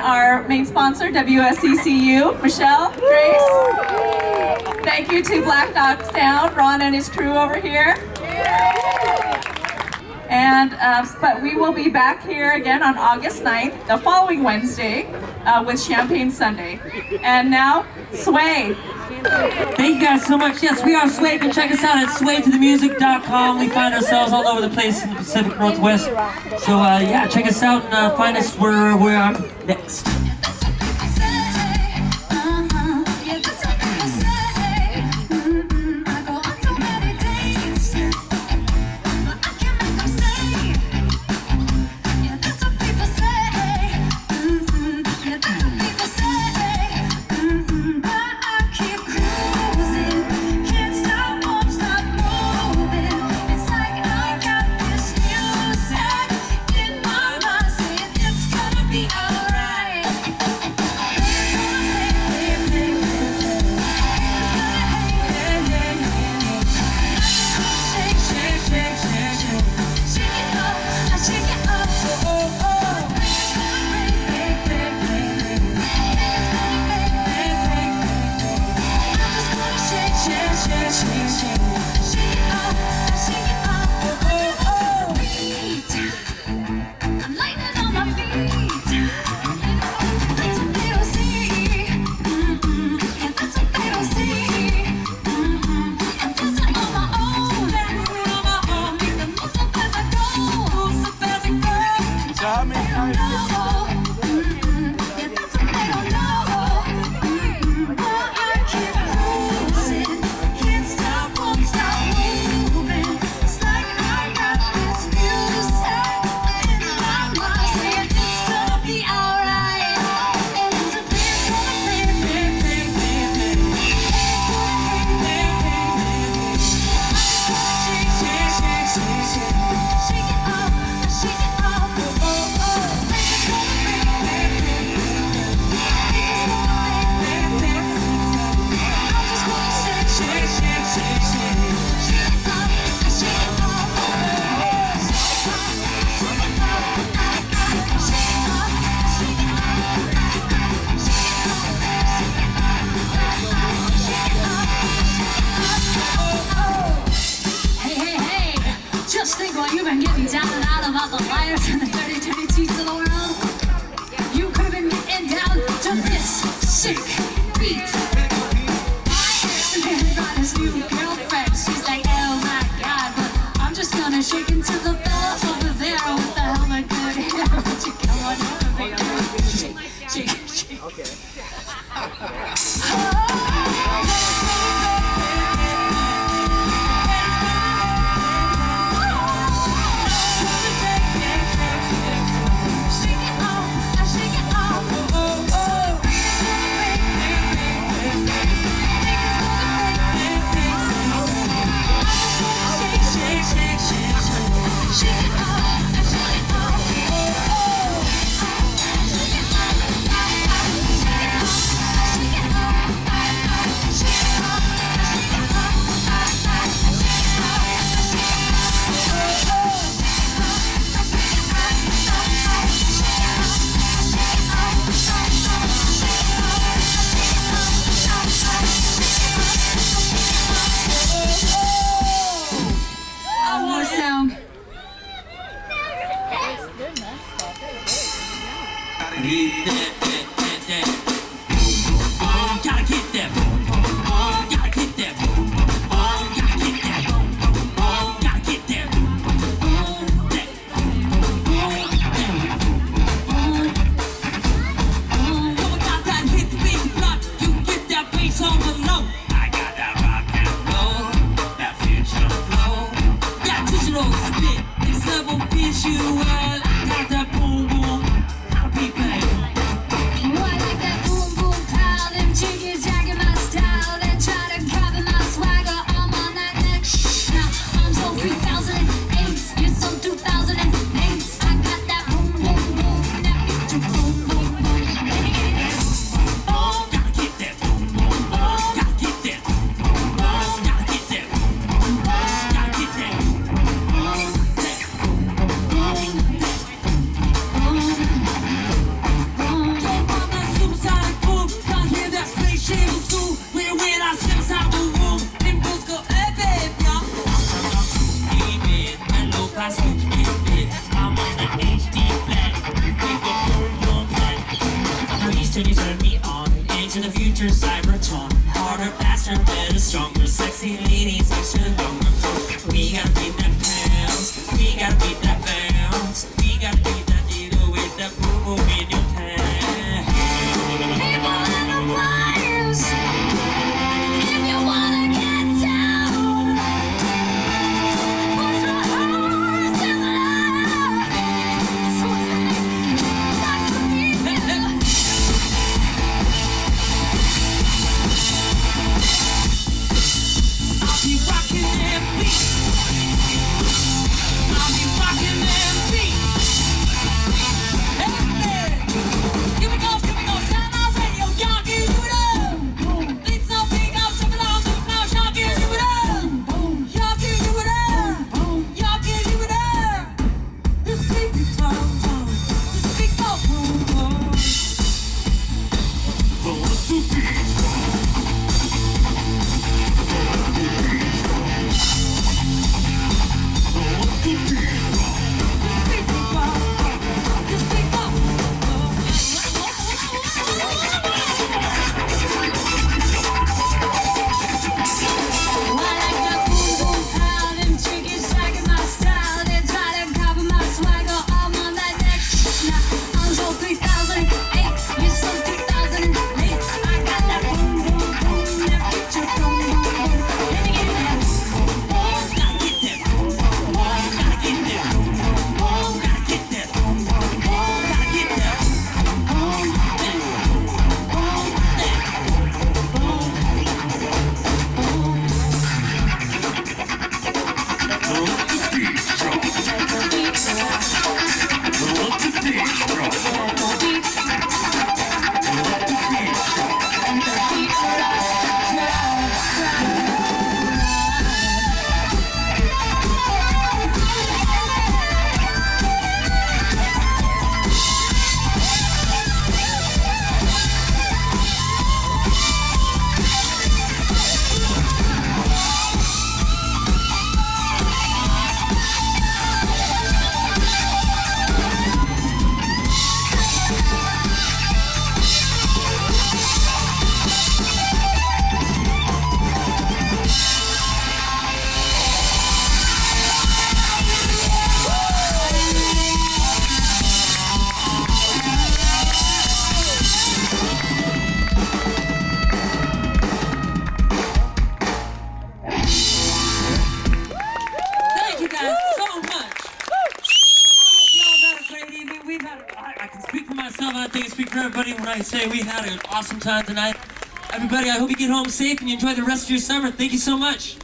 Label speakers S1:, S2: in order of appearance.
S1: our main sponsor, WSCCU, Michelle, Grace. Thank you to Black Dog Sound, Ron and his crew over here. And but we will be back here again on August 9th, the following Wednesday, with Champagne Sunday. And now, Sway.
S2: Thank you guys so much. Yes, we are Sway. You can check us out at swaytothemusic.com. We find ourselves all over the place in the Pacific Northwest. So yeah, check us out and find us where I'm next. Visual, I got that boom boom, I'll be back. till you turn me on. Into the future, cybertron. Harder, faster, better, stronger. Sexy ladies, extra longer. We gotta beat that pounds. We gotta beat that bounce. We gotta beat that needle with that boom boom in your hand.
S3: People in the flyers, if you wanna get down, put your hearts in the air. Swing like the beat.
S2: I'll be rocking that beat. I'll be rocking that beat. Hey,
S3: Here we go, sound our radio, y'all can do it up. It's so big, I'm jumping on the clouds, y'all can do it up. Y'all can do it up. Y'all can do it up. This beat be fun, this beat go boom, boom.
S2: thank you guys so much. I hope y'all had a great evening. I can speak for myself, and I think I speak for everybody when I say we had an awesome time tonight. Everybody, I hope you get home safe and you enjoy the rest of your summer. Thank you so much.